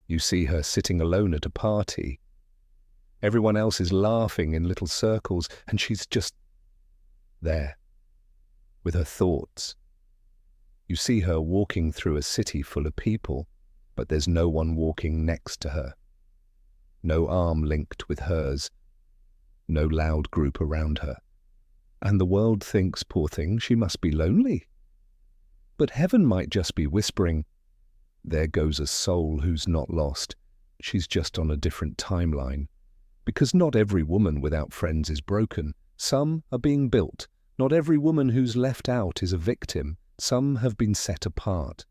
You see her sitting alone at a party. Everyone else is laughing in little circles, and she's just there, with her thoughts. You see her walking through a city full of people, but there's no one walking next to her. No arm linked with hers. No loud group around her. And the world thinks, poor thing, she must be lonely. But heaven might just be whispering, there goes a soul who's not lost. She's just on a different timeline. Because not every woman without friends is broken. Some are being built. Not every woman who's left out is a victim. Some have been set apart.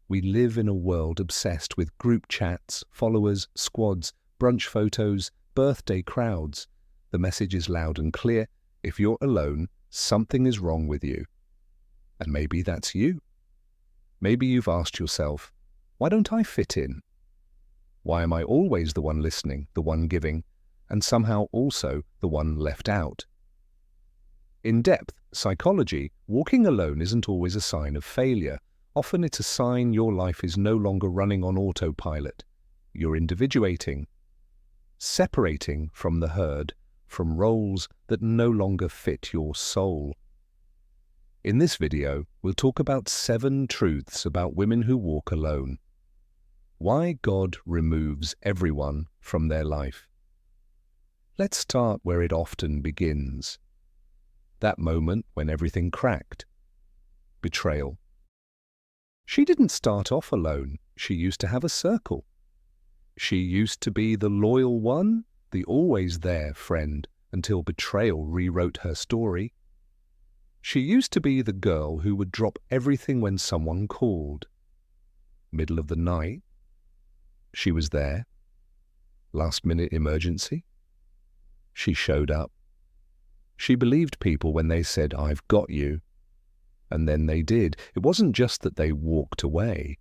We live in a world obsessed with group chats, followers, squads, brunch photos, birthday crowds. The message is loud and clear. If you're alone, something is wrong with you. And maybe that's you. Maybe you've asked yourself, why don't I fit in? Why am I always the one listening, the one giving, and somehow also the one left out? In depth psychology, walking alone isn't always a sign of failure. Often it's a sign your life is no longer running on autopilot. You're individuating, separating from the herd, from roles that no longer fit your soul. In this video, we'll talk about 7 truths about women who walk alone. Why God removes everyone from their life. Let's start where it often begins. That moment when everything cracked. Betrayal. She didn't start off alone. She used to have a circle. She used to be the loyal one, the always there friend, until betrayal rewrote her story. She used to be the girl who would drop everything when someone called. Middle of the night. She was there. Last-minute emergency. She showed up. She believed people when they said, I've got you. And then they did. It wasn't just that they walked away.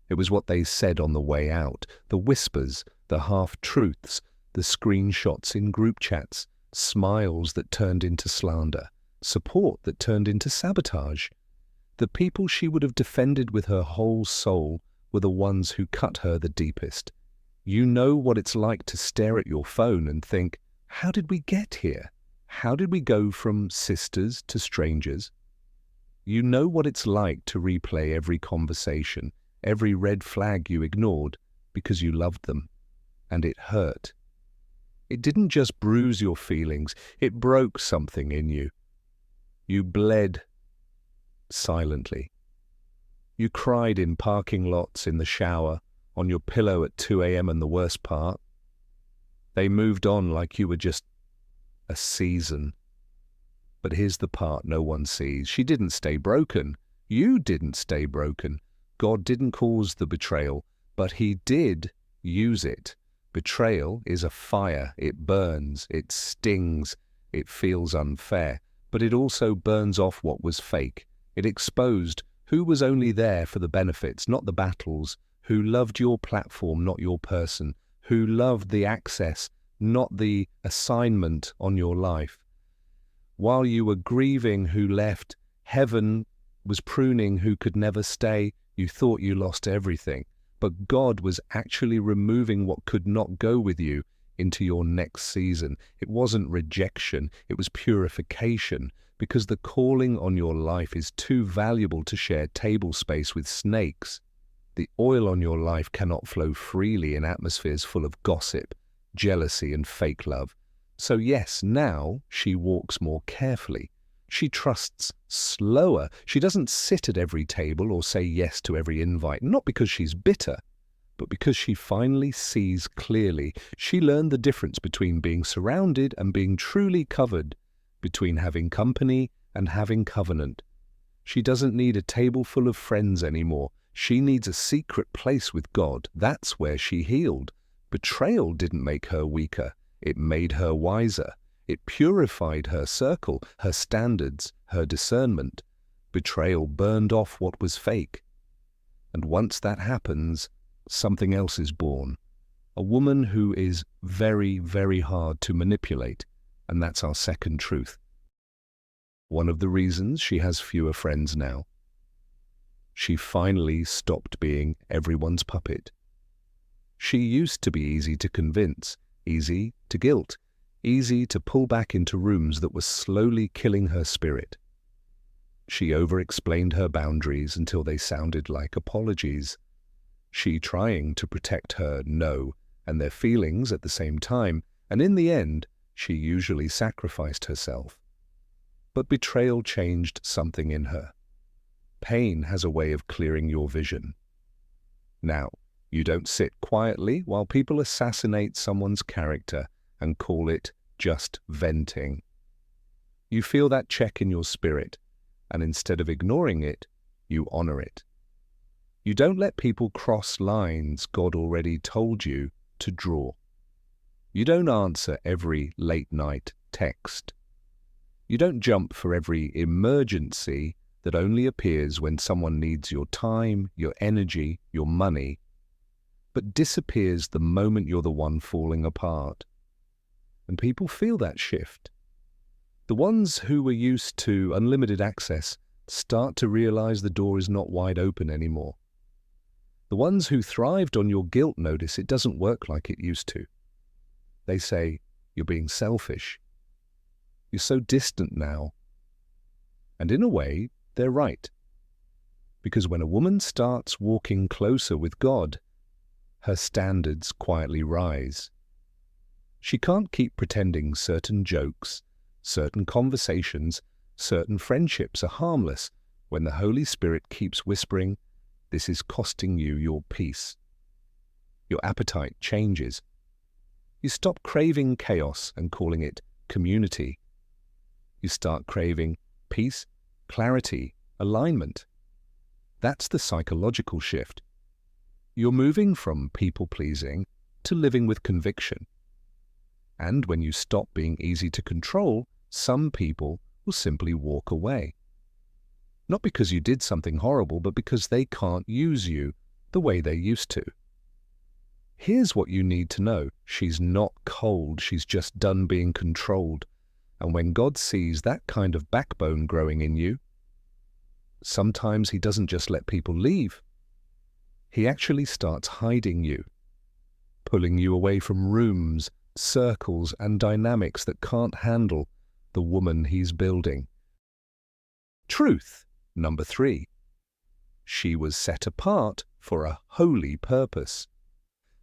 It was what they said on the way out, the whispers, the half-truths, the screenshots in group chats, smiles that turned into slander, support that turned into sabotage. The people she would have defended with her whole soul were the ones who cut her the deepest. You know what it's like to stare at your phone and think, how did we get here? How did we go from sisters to strangers? You know what it's like to replay every conversation, every red flag you ignored because you loved them, and it hurt. It didn't just bruise your feelings, it broke something in you. You bled silently. You cried in parking lots, in the shower, on your pillow at 2 a.m. and the worst part, they moved on like you were just a season. But here's the part no one sees. She didn't stay broken. You didn't stay broken. God didn't cause the betrayal, but He did use it. Betrayal is a fire. It burns, it stings, it feels unfair, but it also burns off what was fake. It exposed who was only there for the benefits, not the battles, who loved your platform, not your person, who loved the access, not the assignment on your life. While you were grieving who left, heaven was pruning who could never stay. You thought you lost everything, but God was actually removing what could not go with you into your next season. It wasn't rejection, it was purification, because the calling on your life is too valuable to share table space with snakes. The oil on your life cannot flow freely in atmospheres full of gossip, jealousy, and fake love. So yes, now she walks more carefully. She trusts slower. She doesn't sit at every table or say yes to every invite, not because she's bitter, but because she finally sees clearly. She learned the difference between being surrounded and being truly covered, between having company and having covenant. She doesn't need a table full of friends anymore. She needs a secret place with God. That's where she healed. Betrayal didn't make her weaker. It made her wiser. It purified her circle, her standards, her discernment. Betrayal burned off what was fake. And once that happens, something else is born. A woman who is very, very hard to manipulate. And that's our second truth. One of the reasons she has fewer friends now. She finally stopped being everyone's puppet. She used to be easy to convince, easy to guilt, easy to pull back into rooms that were slowly killing her spirit. She over-explained her boundaries until they sounded like apologies. She trying to protect her no and their feelings at the same time, and in the end, she usually sacrificed herself. But betrayal changed something in her. Pain has a way of clearing your vision. Now, you don't sit quietly while people assassinate someone's character and call it just venting. You feel that check in your spirit, and instead of ignoring it, you honor it. You don't let people cross lines God already told you to draw. You don't answer every late-night text. You don't jump for every emergency that only appears when someone needs your time, your energy, your money, but disappears the moment you're the one falling apart. And people feel that shift. The ones who were used to unlimited access start to realize the door is not wide open anymore. The ones who thrived on your guilt notice it doesn't work like it used to. They say, you're being selfish. You're so distant now. And in a way, they're right. Because when a woman starts walking closer with God, her standards quietly rise. She can't keep pretending certain jokes, certain conversations, certain friendships are harmless when the Holy Spirit keeps whispering, this is costing you your peace. Your appetite changes. You stop craving chaos and calling it community. You start craving peace, clarity, alignment. That's the psychological shift. You're moving from people-pleasing to living with conviction. And when you stop being easy to control, some people will simply walk away. Not because you did something horrible, but because they can't use you the way they used to. Here's what you need to know. She's not cold, she's just done being controlled. And when God sees that kind of backbone growing in you, sometimes He doesn't just let people leave. He actually starts hiding you, pulling you away from rooms, circles, and dynamics that can't handle the woman He's building. Truth, number 3. She was set apart for a holy purpose.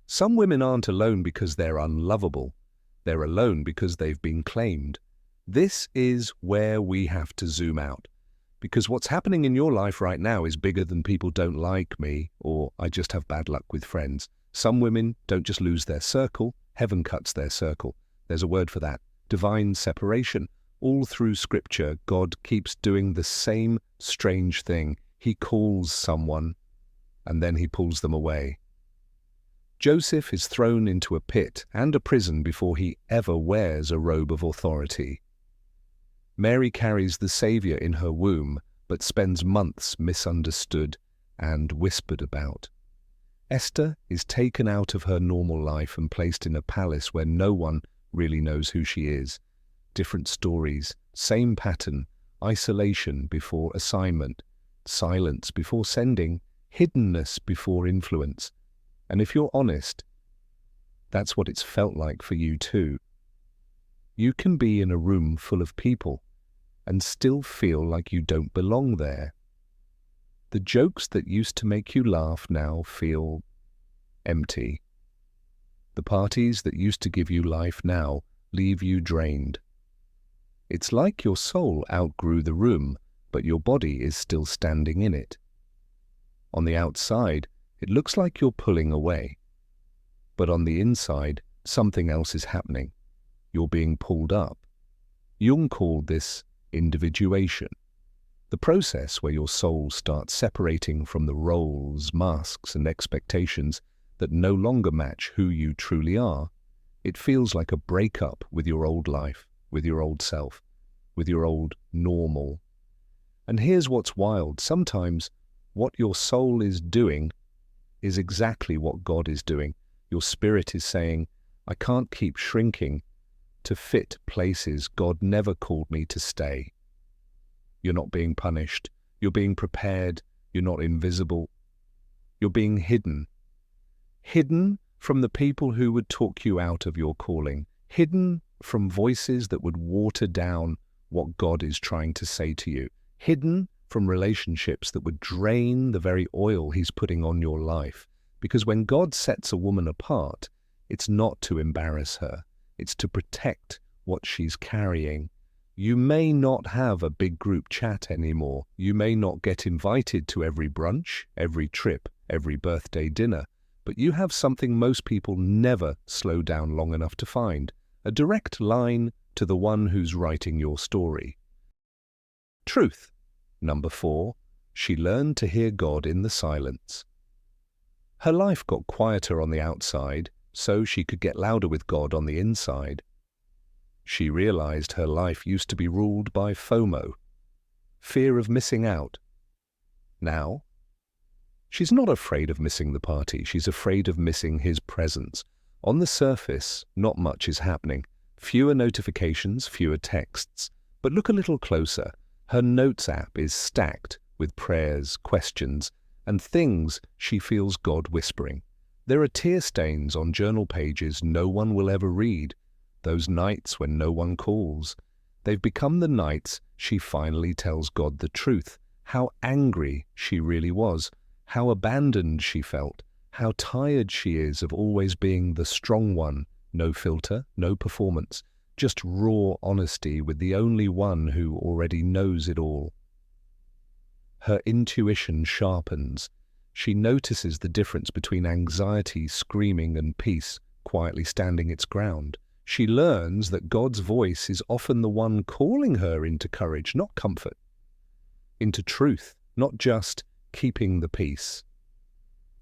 Some women aren't alone because they're unlovable. They're alone because they've been claimed. This is where we have to zoom out. Because what's happening in your life right now is bigger than people don't like me or I just have bad luck with friends. Some women don't just lose their circle, heaven cuts their circle. There's a word for that. Divine separation. All through Scripture, God keeps doing the same strange thing. He calls someone and then He pulls them away. Joseph is thrown into a pit and a prison before he ever wears a robe of authority. Mary carries the Savior in her womb, but spends months misunderstood and whispered about. Esther is taken out of her normal life and placed in a palace where no one really knows who she is. Different stories, same pattern, isolation before assignment, silence before sending, hiddenness before influence. And if you're honest, that's what it's felt like for you too. You can be in a room full of people and still feel like you don't belong there. The jokes that used to make you laugh now feel empty. The parties that used to give you life now leave you drained. It's like your soul outgrew the room, but your body is still standing in it. On the outside, it looks like you're pulling away. But on the inside, something else is happening. You're being pulled up. Jung called this individuation. The process where your soul starts separating from the roles, masks, and expectations that no longer match who you truly are. It feels like a breakup with your old life, with your old self, with your old normal. And here's what's wild. Sometimes what your soul is doing is exactly what God is doing. Your spirit is saying, I can't keep shrinking to fit places God never called me to stay. You're not being punished. You're being prepared. You're not invisible. You're being hidden. Hidden from the people who would talk you out of your calling, hidden from voices that would water down what God is trying to say to you, hidden from relationships that would drain the very oil He's putting on your life. Because when God sets a woman apart, it's not to embarrass her, it's to protect what she's carrying. You may not have a big group chat anymore. You may not get invited to every brunch, every trip, every birthday dinner, but you have something most people never slow down long enough to find, a direct line to the one who's writing your story. Truth. Number 4, she learned to hear God in the silence. Her life got quieter on the outside, so she could get louder with God on the inside. She realized her life used to be ruled by FOMO, fear of missing out. Now, she's not afraid of missing the party, she's afraid of missing His presence. On the surface, not much is happening. Fewer notifications, fewer texts. But look a little closer. Her notes app is stacked with prayers, questions, and things she feels God whispering. There are tear stains on journal pages no one will ever read, those nights when no one calls. They've become the nights she finally tells God the truth, how angry she really was, how abandoned she felt, how tired she is of always being the strong one, no filter, no performance, just raw honesty with the only one who already knows it all. Her intuition sharpens. She notices the difference between anxiety screaming and peace quietly standing its ground. She learns that God's voice is often the one calling her into courage, not comfort, into truth, not just keeping the peace.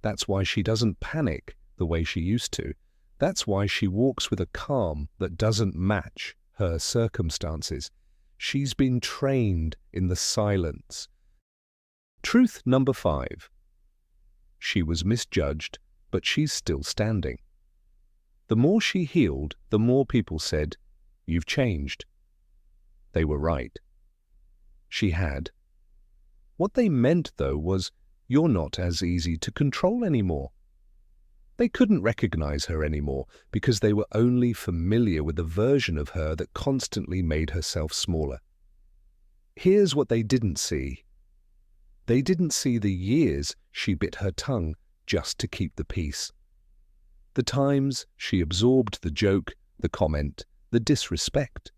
That's why she doesn't panic the way she used to. That's why she walks with a calm that doesn't match her circumstances. She's been trained in the silence. Truth number 5. She was misjudged, but she's still standing. The more she healed, the more people said, "You've changed." They were right. She had. What they meant, though, was, "You're not as easy to control anymore." They couldn't recognize her anymore because they were only familiar with the version of her that constantly made herself smaller. Here's what they didn't see. They didn't see the years she bit her tongue just to keep the peace. The times she absorbed the joke, the comment, the disrespect.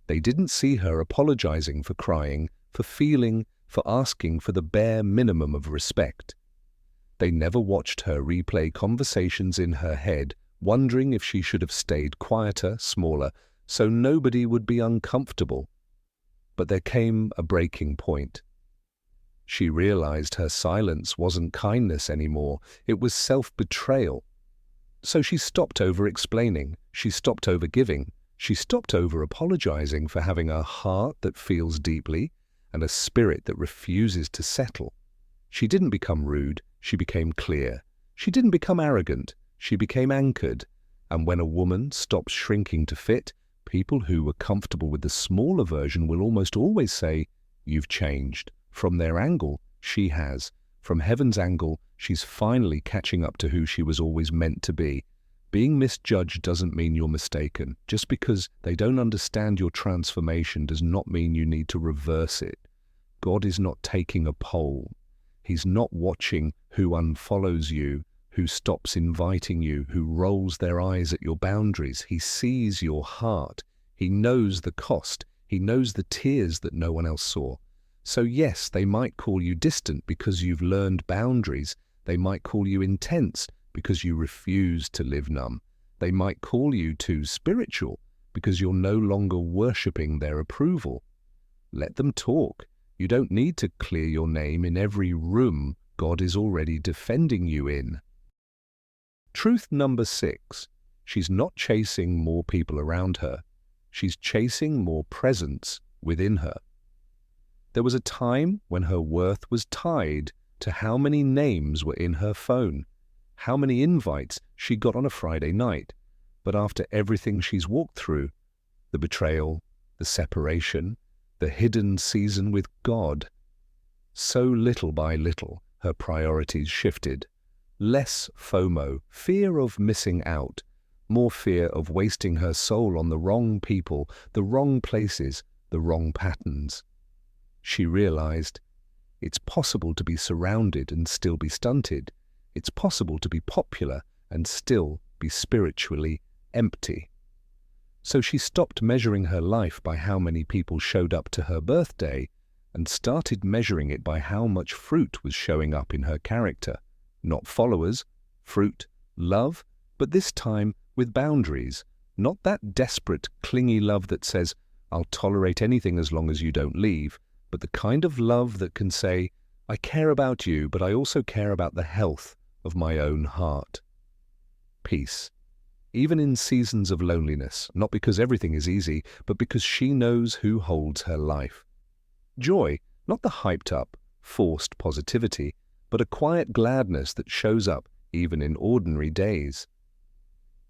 They didn't see her apologizing for crying, for feeling, for asking for the bare minimum of respect. They never watched her replay conversations in her head, wondering if she should have stayed quieter, smaller, so nobody would be uncomfortable. But there came a breaking point. She realized her silence wasn't kindness anymore, it was self-betrayal. So she stopped over-explaining, she stopped over-giving, she stopped over-apologizing for having a heart that feels deeply and a spirit that refuses to settle. She didn't become rude, she became clear. She didn't become arrogant, she became anchored. And when a woman stops shrinking to fit, people who were comfortable with the smaller version will almost always say, "You've changed." From their angle, she has. From heaven's angle, she's finally catching up to who she was always meant to be. Being misjudged doesn't mean you're mistaken. Just because they don't understand your transformation does not mean you need to reverse it. God is not taking a poll. He's not watching who unfollows you, who stops inviting you, who rolls their eyes at your boundaries. He sees your heart. He knows the cost. He knows the tears that no one else saw. So yes, they might call you distant because you've learned boundaries. They might call you intense because you refuse to live numb. They might call you too spiritual because you're no longer worshipping their approval. Let them talk. You don't need to clear your name in every room God is already defending you in. Truth number 6. She's not chasing more people around her. She's chasing more presence within her. There was a time when her worth was tied to how many names were in her phone, how many invites she got on a Friday night. But after everything she's walked through, the betrayal, the separation, the hidden season with God, so little by little her priorities shifted. Less FOMO, fear of missing out, more fear of wasting her soul on the wrong people, the wrong places, the wrong patterns. She realized, it's possible to be surrounded and still be stunted. It's possible to be popular and still be spiritually empty. So she stopped measuring her life by how many people showed up to her birthday and started measuring it by how much fruit was showing up in her character. Not followers, fruit, love, but this time with boundaries. Not that desperate, clingy love that says, I'll tolerate anything as long as you don't leave, but the kind of love that can say, I care about you, but I also care about the health of my own heart. Peace. Even in seasons of loneliness, not because everything is easy, but because she knows who holds her life. Joy, not the hyped-up, forced positivity, but a quiet gladness that shows up even in ordinary days.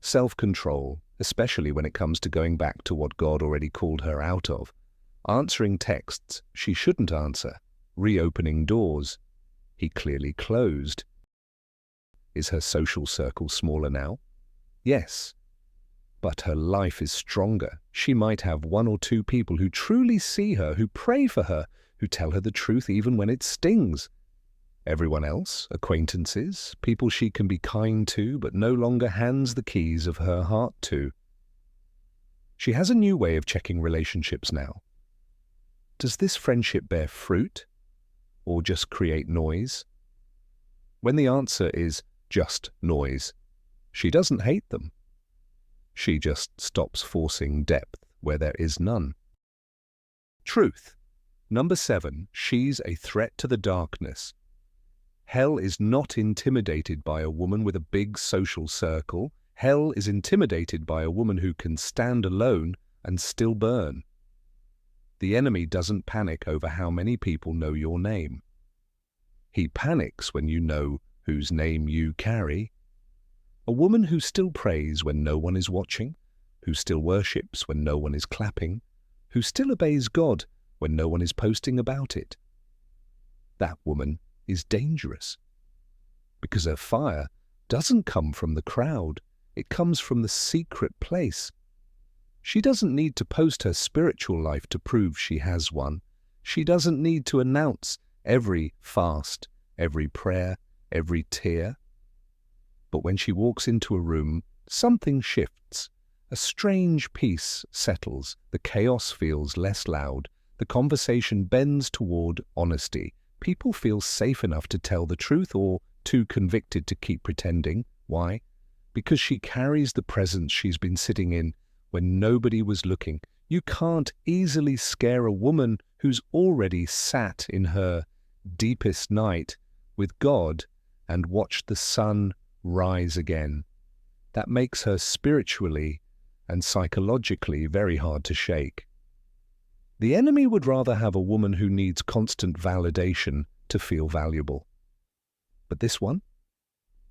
Self-control, especially when it comes to going back to what God already called her out of. Answering texts she shouldn't answer. Reopening doors he clearly closed. Is her social circle smaller now? Yes. But her life is stronger. She might have one or two people who truly see her, who pray for her, who tell her the truth even when it stings. Everyone else, acquaintances, people she can be kind to but no longer hands the keys of her heart to. She has a new way of checking relationships now. Does this friendship bear fruit or just create noise? When the answer is just noise, she doesn't hate them. She just stops forcing depth where there is none. Truth. Number 7, she's a threat to the darkness. Hell is not intimidated by a woman with a big social circle. Hell is intimidated by a woman who can stand alone and still burn. The enemy doesn't panic over how many people know your name. He panics when you know whose name you carry. A woman who still prays when no one is watching, who still worships when no one is clapping, who still obeys God when no one is posting about it. That woman is dangerous, because her fire doesn't come from the crowd, it comes from the secret place. She doesn't need to post her spiritual life to prove she has one. She doesn't need to announce every fast, every prayer, every tear. But when she walks into a room, something shifts. A strange peace settles, the chaos feels less loud, the conversation bends toward honesty. People feel safe enough to tell the truth or too convicted to keep pretending. Why? Because she carries the presence she's been sitting in when nobody was looking. You can't easily scare a woman who's already sat in her deepest night with God and watched the sun rise again. That makes her spiritually and psychologically very hard to shake. The enemy would rather have a woman who needs constant validation to feel valuable. But this one?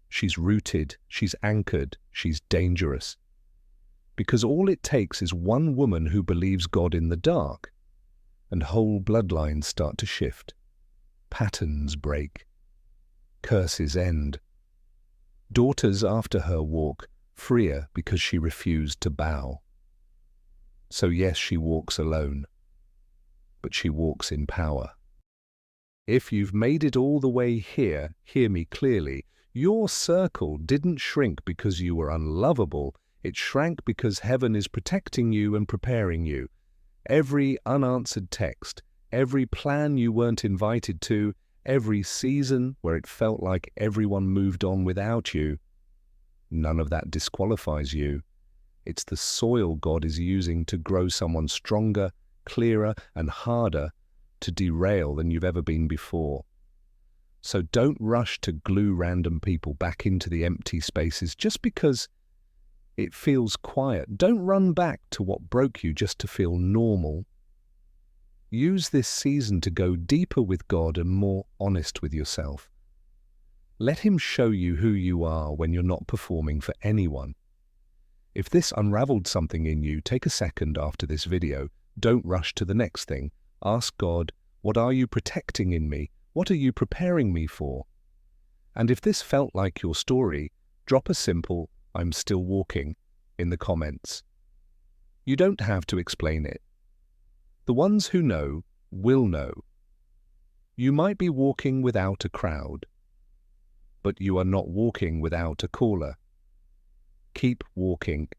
She's rooted, she's anchored, she's dangerous. Because all it takes is one woman who believes God in the dark, and whole bloodlines start to shift. Patterns break. Curses end. Daughters after her walk freer because she refused to bow. So yes, she walks alone, but she walks in power. If you've made it all the way here, hear me clearly. Your circle didn't shrink because you were unlovable. It shrank because heaven is protecting you and preparing you. Every unanswered text, every plan you weren't invited to, every season where it felt like everyone moved on without you, none of that disqualifies you. It's the soil God is using to grow someone stronger, clearer, and harder to derail than you've ever been before. So don't rush to glue random people back into the empty spaces just because it feels quiet. Don't run back to what broke you just to feel normal. Use this season to go deeper with God and more honest with yourself. Let Him show you who you are when you're not performing for anyone. If this unraveled something in you, take a second after this video. Don't rush to the next thing. Ask God, what are you protecting in me? What are you preparing me for? And if this felt like your story, drop a simple "I'm still walking" in the comments. You don't have to explain it. The ones who know will know. You might be walking without a crowd, but you are not walking without a caller. Keep walking.